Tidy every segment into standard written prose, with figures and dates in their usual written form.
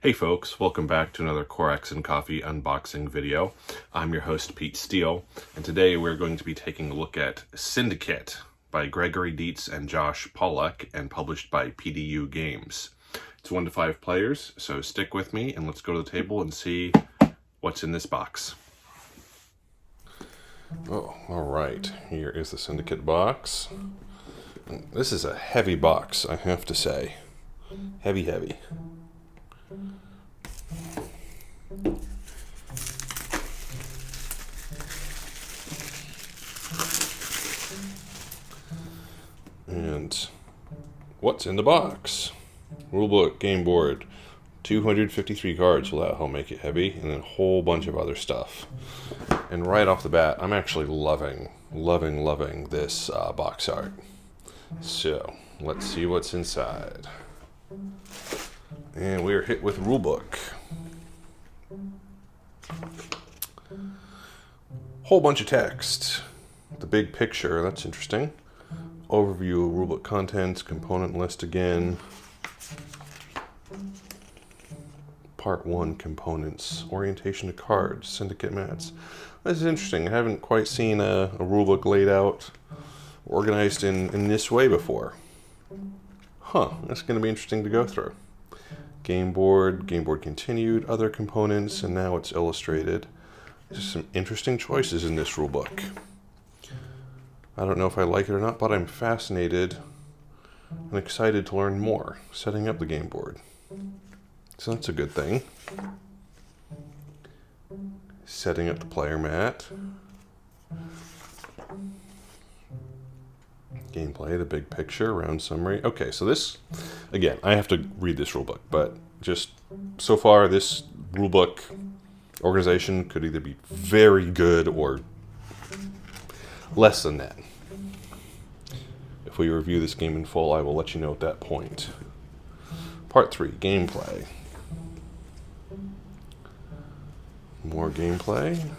Hey folks, welcome back to another Corax Coffee unboxing video. I'm your host Pete Steele, and today we're going to be taking a look at Syndicate by Gregory Dietz and Josh Pollack and published by PDU Games. It's 1 to 5 players, so stick with me and let's go to the table and see what's in this box. Oh, alright, here is the Syndicate box. This is a heavy box, I have to say. Heavy. And what's in the box? Rulebook, game board, 253 cards. Well, that'll make it heavy, and then a whole bunch of other stuff. And right off the bat, I'm actually loving this box art. So let's see what's inside. And we are hit with rulebook. Whole bunch of text. The big picture, that's interesting. Overview of rulebook contents, component list again. Part 1 components, orientation to cards, syndicate mats. This is interesting. I haven't quite seen a rulebook laid out, organized in this way before. That's going to be interesting to go through. Game board continued, other components, and now it's illustrated. There's some interesting choices in this rulebook. I don't know if I like it or not, but I'm fascinated and excited to learn more, setting up the game board. So that's a good thing. Setting up the player mat. Gameplay, the big picture, round summary. Okay, so this, again, I have to read this rulebook, but just so far, this rulebook organization could either be very good or less than that. If we review this game in full, I will let you know at that point. Part 3, gameplay. More gameplay.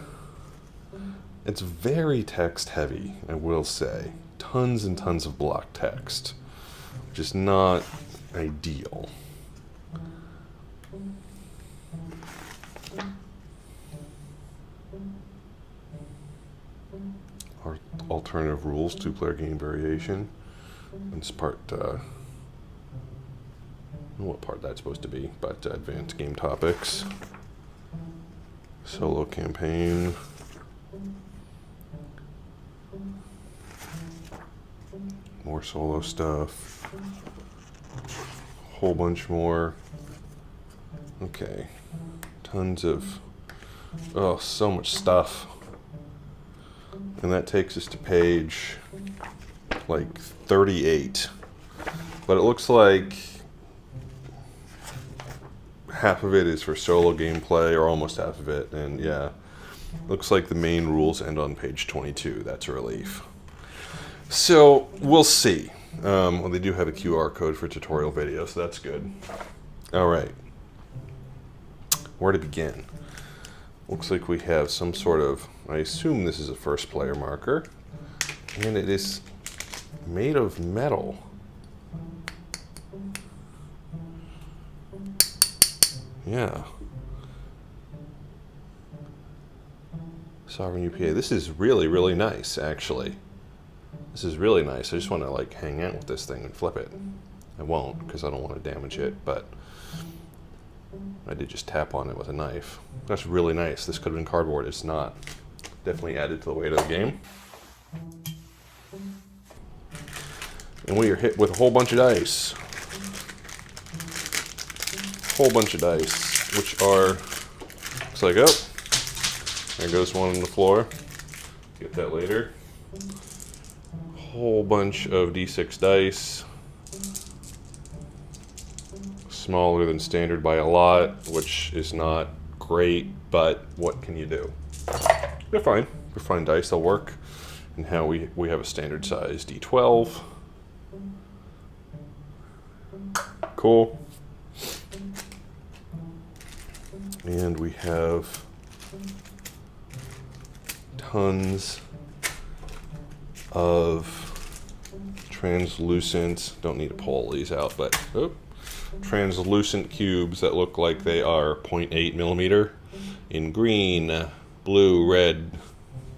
It's very text heavy, I will say. Tons and tons of block text, which is not ideal. Alternative rules, 2-player game variation. It's part, I don't know what part that's supposed to be, but advanced game topics. Solo campaign. More solo stuff. Whole bunch more. Okay. Tons of, so much stuff. And that takes us to page like 38. But it looks like half of it is for solo gameplay, or almost half of it. And yeah, looks like the main rules end on page 22. That's a relief. So we'll see. Well, they do have a QR code for tutorial video, so that's good. All right. Where to begin? Looks like we have some sort of, I assume this is a first player marker, and it is made of metal. Yeah. Sovereign UPA. This is really nice, actually. This is really nice. I just want to like hang out with this thing and flip it. I won't because I don't want to damage it, but I did just tap on it with a knife. That's really nice. This could have been cardboard. It's not. Definitely added to the weight of the game. And we are hit with a whole bunch of dice. Whole bunch of dice, which are, looks like, there goes one on the floor. Get that later. Whole bunch of D6 dice. Smaller than standard by a lot, which is not great, but what can you do? They're fine. They're fine dice. They'll work. And how we have a standard size D12. Cool. And we have tons of translucent, don't need to pull these out, but translucent cubes that look like they are 0.8 millimeter in green, blue, red,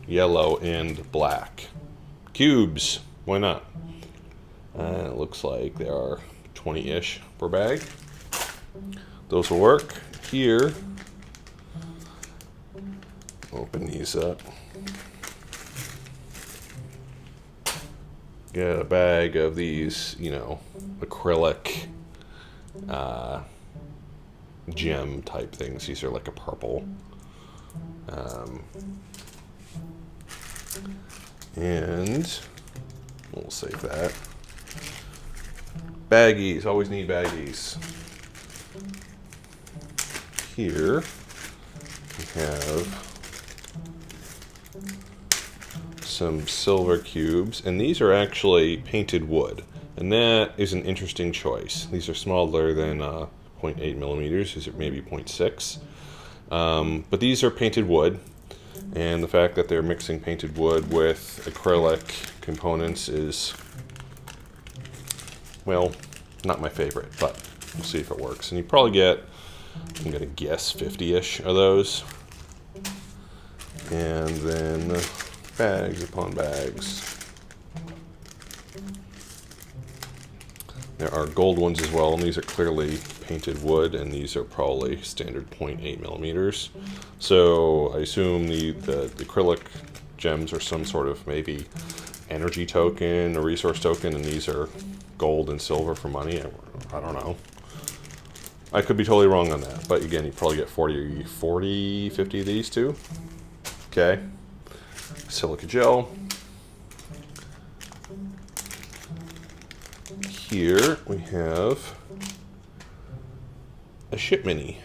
yellow, and black. Cubes, why not? It looks like there are 20-ish per bag. Those will work. Here, open these up. Get a bag of these, you know, acrylic gem type things. These are like a purple. And we'll save that. Baggies, always need baggies. Here we have some silver cubes, and these are actually painted wood, and that is an interesting choice. These are smaller than 0.8 millimeters. These are maybe 0.6, but these are painted wood, and the fact that they're mixing painted wood with acrylic components is, well, not my favorite, but we'll see if it works. And you probably get, I'm gonna guess, 50-ish of those, and then bags upon bags. There are gold ones as well, and these are clearly painted wood, and these are probably standard 0.8 millimeters. So I assume the acrylic gems are some sort of maybe energy token, a resource token, and these are gold and silver for money. I don't know. I could be totally wrong on that, but again, you probably get 50 of these too. Okay. Silica gel. Here we have a ship mini.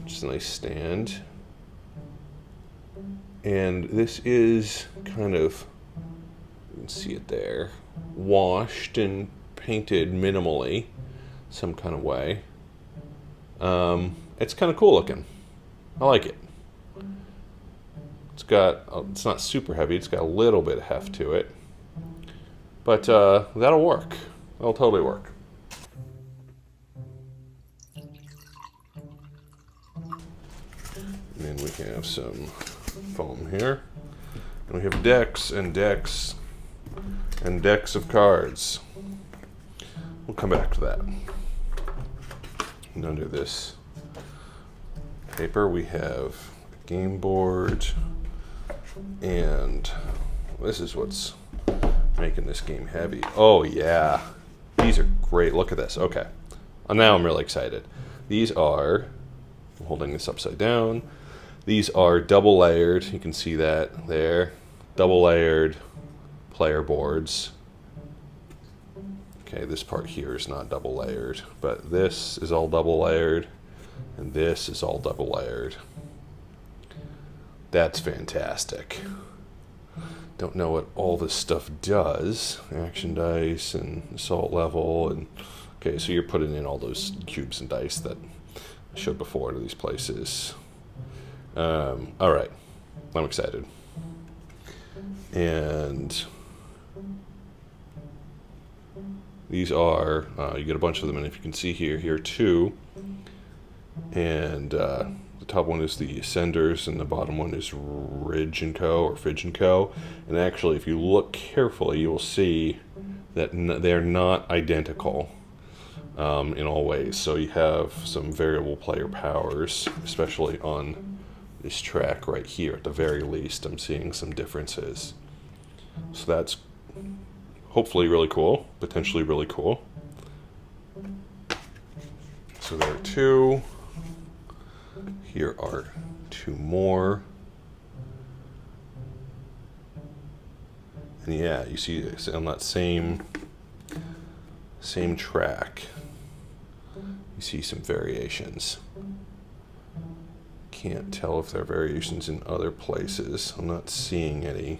Just a nice stand. And this is kind of, you can see it there, washed and painted minimally, some kind of way. It's kind of cool looking. I like it. It's not super heavy, it's got a little bit of heft to it. But that'll work. That'll totally work. And then we have some foam here. And we have decks and decks and decks of cards. We'll come back to that. And under this paper we have a game board, and this is what's making this game heavy. Oh yeah, these are great. Look at this. Okay, now I'm really excited. These are, I'm holding this upside down, these are double layered, you can see that there, double layered player boards. Okay, this part here is not double layered, but this is all double layered, and this is all double layered. That's fantastic. Don't know what all this stuff does. Action dice and assault level, and okay, so you're putting in all those cubes and dice that I showed before to these places. All right, I'm excited. And these are, you get a bunch of them, and if you can see here too. And the top one is the Ascenders, and the bottom one is Ridge & Co. or Fidge & Co. And actually, if you look carefully, you will see that they're not identical in all ways. So you have some variable player powers, especially on this track right here. At the very least, I'm seeing some differences. So that's hopefully really cool, potentially really cool. So there are two. Here are two more. And yeah, you see on that same track, you see some variations. Can't tell if there are variations in other places. I'm not seeing any.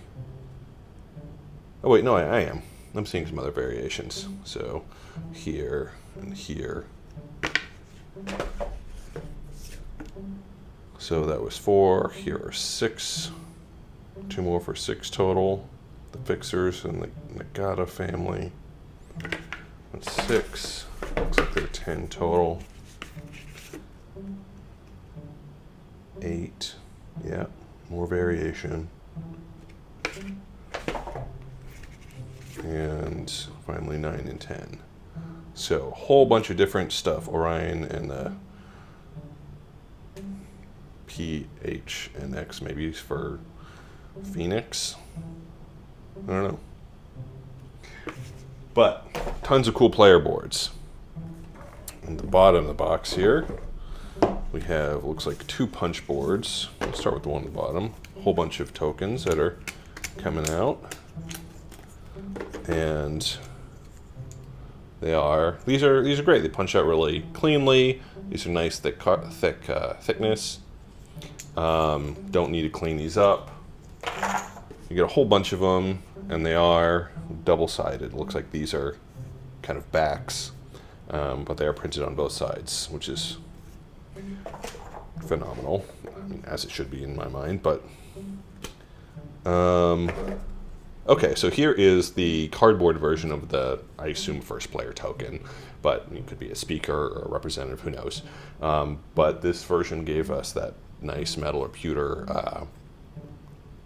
Oh wait, no, I am. I'm seeing some other variations. So here and here. So that was 4. Here are 6. 2 more for 6 total. the Fixers and the Nagata family. That's 6. Looks like there are 10 total. 8. Yeah, more variation. And finally 9 and 10. So a whole bunch of different stuff. Orion and the P, H, and X maybe for Phoenix. I don't know. But tons of cool player boards. At the bottom of the box here, we have, looks like 2 punch boards. We'll start with the one at the bottom. A whole bunch of tokens that are coming out. And these are great. They punch out really cleanly. These are nice thickness. Don't need to clean these up. You get a whole bunch of them, and they are double-sided. Looks like these are kind of backs, but they are printed on both sides, which is phenomenal. I mean, as it should be in my mind. But okay, so here is the cardboard version of the, I assume, first player token, but it could be a speaker or a representative, who knows. But this version gave us that nice metal or pewter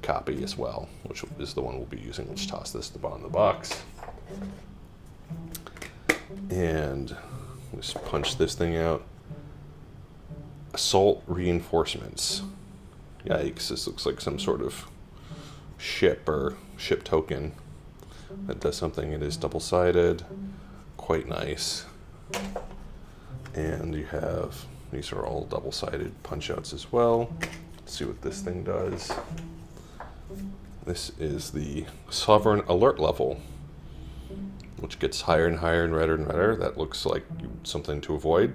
copy as well, which is the one we'll be using. Let's toss this at the bottom of the box. And let's punch this thing out. Assault reinforcements. Yikes, this looks like some sort of ship or ship token that does something. It is double-sided, quite nice. And you have, these are all double-sided punch-outs as well. Let's see what this thing does. This is the Sovereign Alert level, which gets higher and higher and redder and redder. That looks like something to avoid.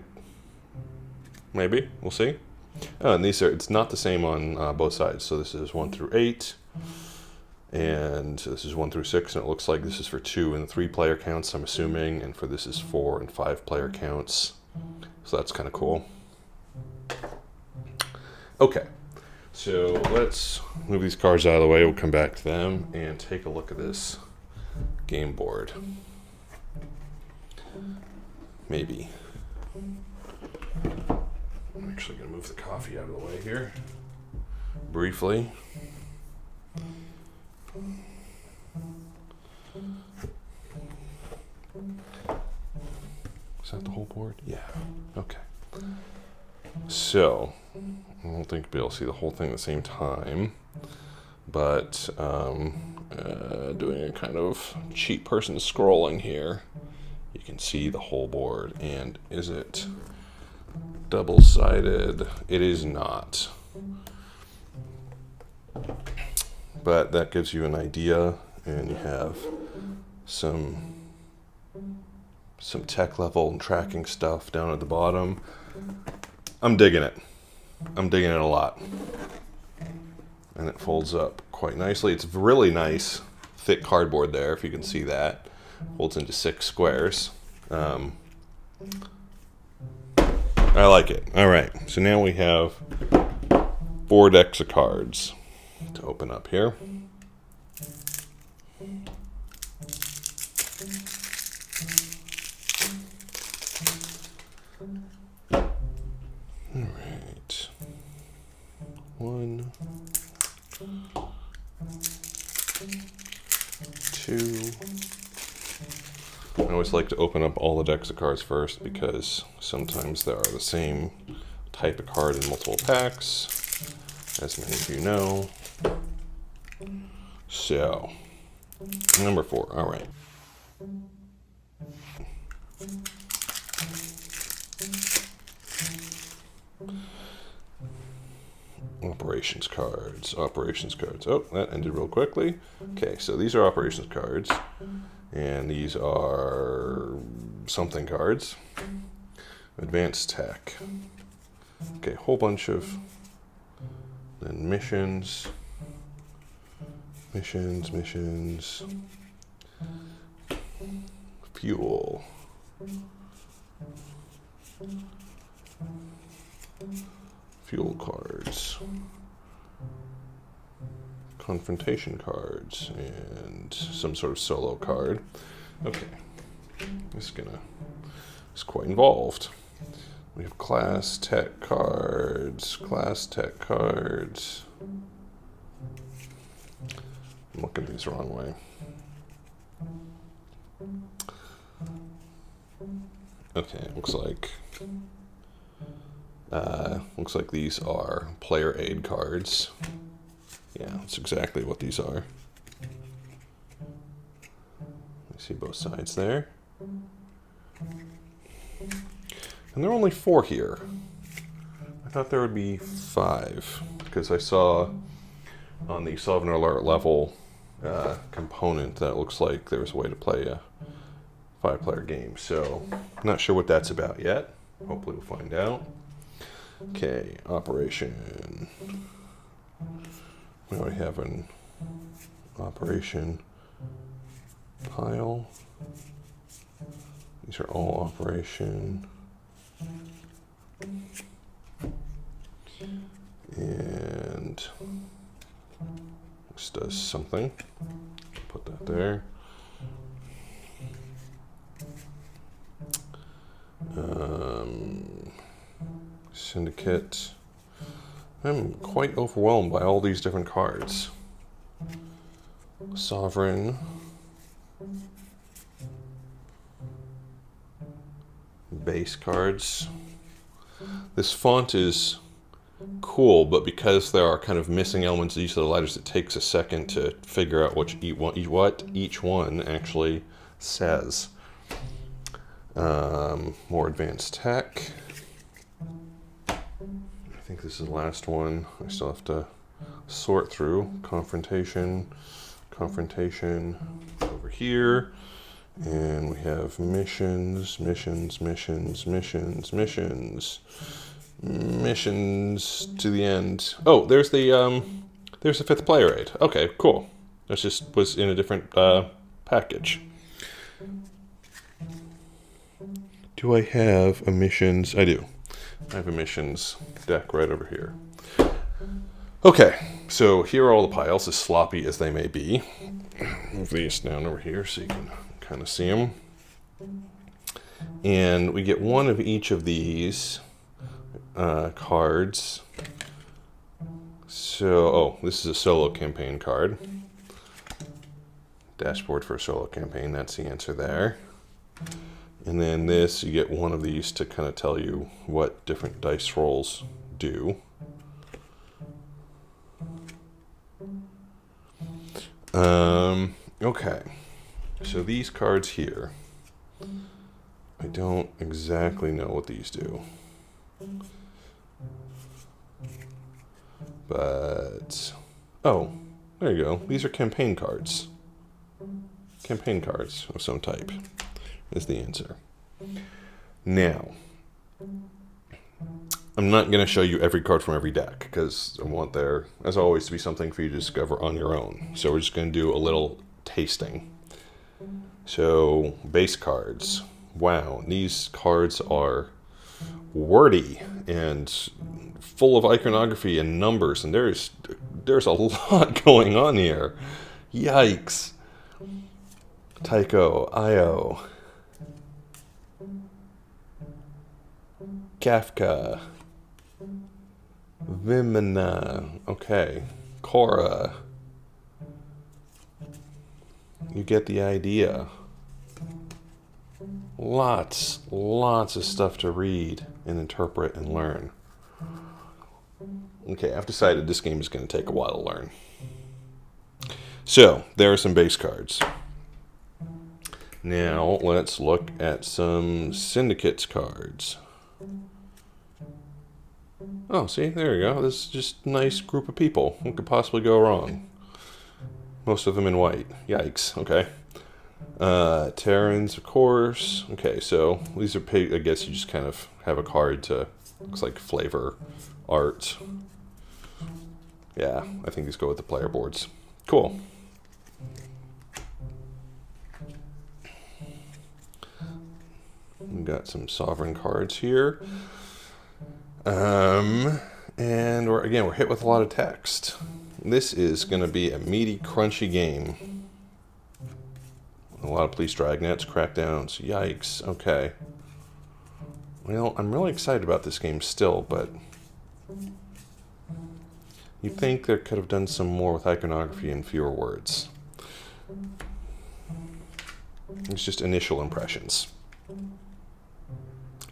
Maybe, we'll see. Oh, and these are, it's not the same on both sides. So this is 1 through 8. And this is 1 through 6, and it looks like this is for 2 and 3 player counts, I'm assuming, and for this is 4 and 5 player counts. So that's kind of cool. Okay, so let's move these cards out of the way. We'll come back to them and take a look at this game board. Maybe. I'm actually going to move the coffee out of the way here briefly. Is that the whole board? Yeah. Okay. So, I don't think you'll be able to see the whole thing at the same time, but doing a kind of cheap person scrolling here, you can see the whole board. And is it double-sided? It is not. But that gives you an idea, and you have some tech level and tracking stuff down at the bottom. I'm digging it. I'm digging it a lot. And it folds up quite nicely. It's really nice, thick cardboard there, if you can see that. Folds into 6 squares. I like it. All right, so now we have 4 decks of cards to open up here. All right. 1, 2. I always like to open up all the decks of cards first because sometimes there are the same type of card in multiple packs, as many of you know. So, number 4, all right. Operations cards. Oh, that ended real quickly. Okay, so these are operations cards, and these are something cards. Advanced tech. Okay, whole bunch of then missions. Fuel. Fuel cards. confrontation cards, and some sort of solo card. Okay, it's quite involved. We have class tech cards, I'm looking at these the wrong way. Okay, it looks like these are player aid cards. Yeah, that's exactly what these are. You see both sides there. And there are only 4 here. I thought there would be 5, because I saw on the Sovereign Alert level component that it looks like there was a way to play a 5-player game. So, not sure what that's about yet. Hopefully we'll find out. Okay, operation. We already have an operation pile. These are all operation. And this does something. Put that there. Syndicate. I'm quite overwhelmed by all these different cards. Sovereign. Base cards. This font is cool, but because there are kind of missing elements of each of the letters, it takes a second to figure out what each one actually says. More advanced tech. I think this is the last one. I still have to sort through. Confrontation over here. And we have missions to the end. Oh, there's the 5th player aid. Okay, cool. That just was in a different package. Do I have a missions? I do. I have a missions deck right over here. Okay, so here are all the piles, as sloppy as they may be. Move these down over here so you can kind of see them. And we get one of each of these cards. So, this is a solo campaign card. Dashboard for a solo campaign, that's the answer there. And then this, you get one of these to kind of tell you what different dice rolls do. Okay, so these cards here, I don't exactly know what these do. But, oh, there you go. These are campaign cards. Campaign cards of some type is the answer. Now, I'm not going to show you every card from every deck, because I want there, as always, to be something for you to discover on your own. So we're just going to do a little tasting. So, base cards. Wow, these cards are wordy and full of iconography and numbers, and there's a lot going on here. Yikes. Tycho, Io, Kafka, Vimana, okay, Cora. You get the idea. Lots of stuff to read and interpret and learn. Okay, I've decided this game is going to take a while to learn. So, there are some base cards. Now, let's look at some Syndicates cards. Oh, see, there you go. This is just a nice group of people. What could possibly go wrong? Most of them in white. Yikes, okay. Terrans, of course. Okay, so these are, I guess you just kind of have a card to, looks like flavor, art. Yeah, I think these go with the player boards. Cool. We've got some sovereign cards here. And we're hit with a lot of text. this is going to be a meaty, crunchy game. A lot of police dragnets, crackdowns, yikes, okay. Well, I'm really excited about this game still, but you'd think there could have done some more with iconography and fewer words. It's just initial impressions.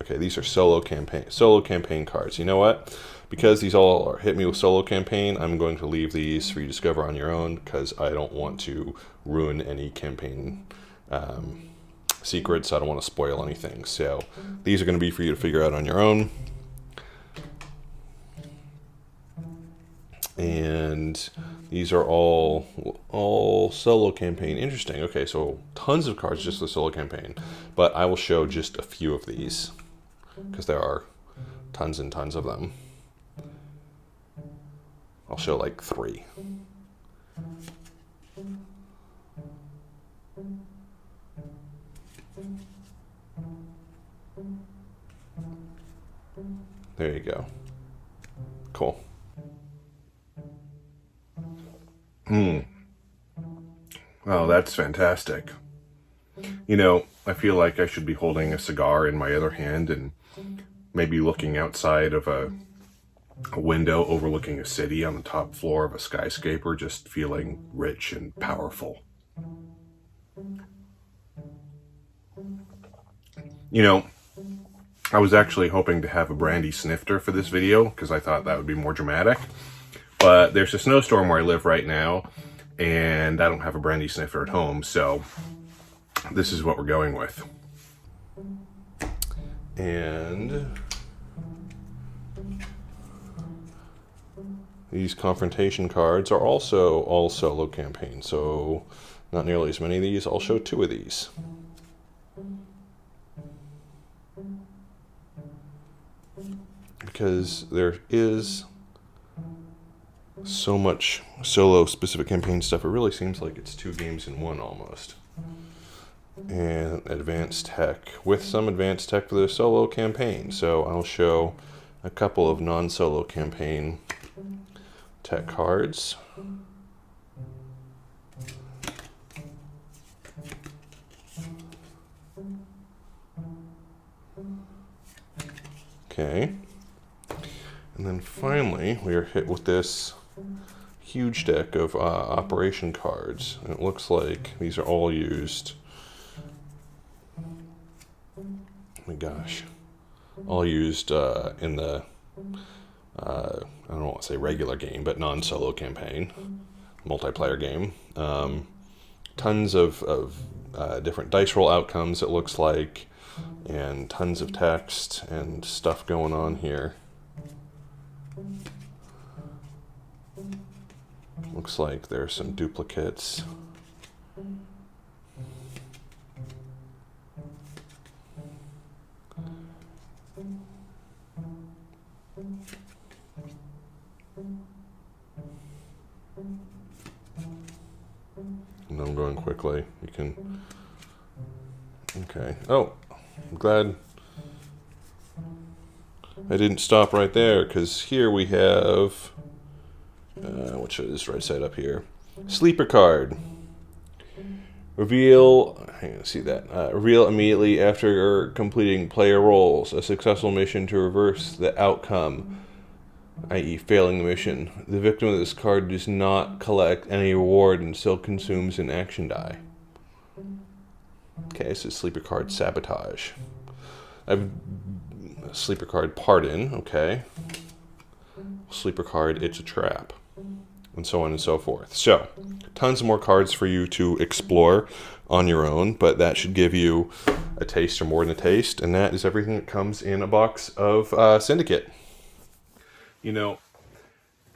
Okay, these are solo campaign cards. You know what? Because these all hit me with solo campaign, I'm going to leave these for you to discover on your own, because I don't want to ruin any campaign secrets. I don't want to spoil anything. So these are going to be for you to figure out on your own. And these are all solo campaign. Interesting. Okay, so tons of cards just for the solo campaign. But I will show just a few of these, because there are tons and tons of them. I'll show like 3. There you go. Cool. Oh, that's fantastic. You know, I feel like I should be holding a cigar in my other hand and maybe looking outside of a window overlooking a city on the top floor of a skyscraper, just feeling rich and powerful. You know, I was actually hoping to have a brandy snifter for this video, because I thought that would be more dramatic. But there's a snowstorm where I live right now, and I don't have a brandy snifter at home, so this is what we're going with. And these confrontation cards are also all solo campaign, so not nearly as many of these. I'll show 2 of these. Because there is so much solo specific campaign stuff, it really seems like it's 2 games in one almost. And advanced tech, with some advanced tech for the solo campaign. So I'll show a couple of non-solo campaign tech cards. Okay. And then finally, we are hit with this huge deck of operation cards. And it looks like these are all used. Oh my gosh. All used in the, I don't want to say regular game, but non-solo campaign, multiplayer game. Tons of different dice roll outcomes, it looks like, and tons of text and stuff going on here. Looks like there's some duplicates. And I'm going quickly. You can... Okay. Oh, I'm glad I didn't stop right there, because here we have... which is right side up here. Sleeper card. Reveal, hang on, see that. Reveal immediately after completing player roles. A successful mission to reverse the outcome, i.e. failing the mission. The victim of this card does not collect any reward and still consumes an action die. Okay, so sleeper card sabotage. Sleeper card pardon, okay. Sleeper card it's a trap. And so on and so forth. So, tons more cards for you to explore on your own, but that should give you a taste or more than a taste, and that is everything that comes in a box of Syndicate. You know,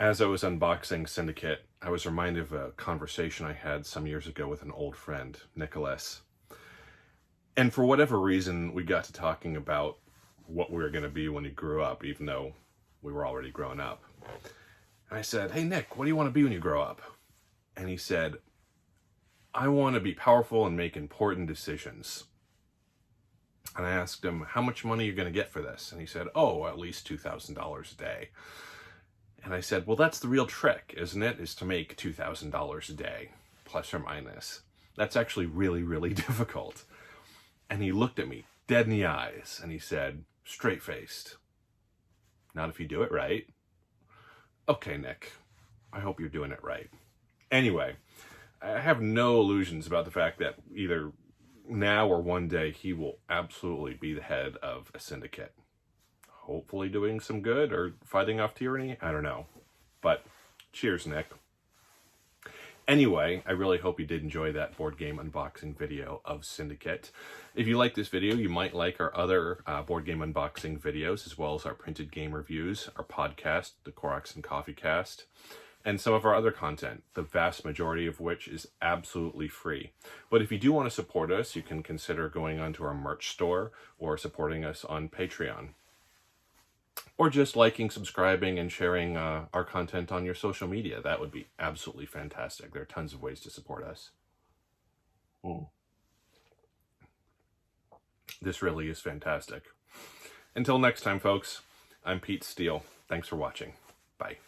as I was unboxing Syndicate, I was reminded of a conversation I had some years ago with an old friend, Nicholas. And for whatever reason, we got to talking about what we were going to be when we grew up, even though we were already grown up. I said, hey, Nick, what do you want to be when you grow up? And he said, I want to be powerful and make important decisions. And I asked him, how much money are you going to get for this? And he said, oh, at least $2,000 a day. And I said, well, that's the real trick, isn't it? Is to make $2,000 a day, plus or minus. That's actually really, really difficult. And he looked at me dead in the eyes and he said, straight-faced, not if you do it right. Okay, Nick, I hope you're doing it right. Anyway, I have no illusions about the fact that either now or one day he will absolutely be the head of a syndicate. Hopefully doing some good or fighting off tyranny. I don't know. But cheers, Nick. Anyway, I really hope you did enjoy that board game unboxing video of Syndicate. If you like this video, you might like our other board game unboxing videos, as well as our printed game reviews, our podcast, the Corax and Coffee cast, and some of our other content, the vast majority of which is absolutely free. But if you do want to support us, you can consider going onto our merch store or supporting us on Patreon. Or just liking, subscribing, and sharing our content on your social media. That would be absolutely fantastic. There are tons of ways to support us. This really is fantastic. Until next time, folks, I'm Pete Steele. Thanks for watching. Bye.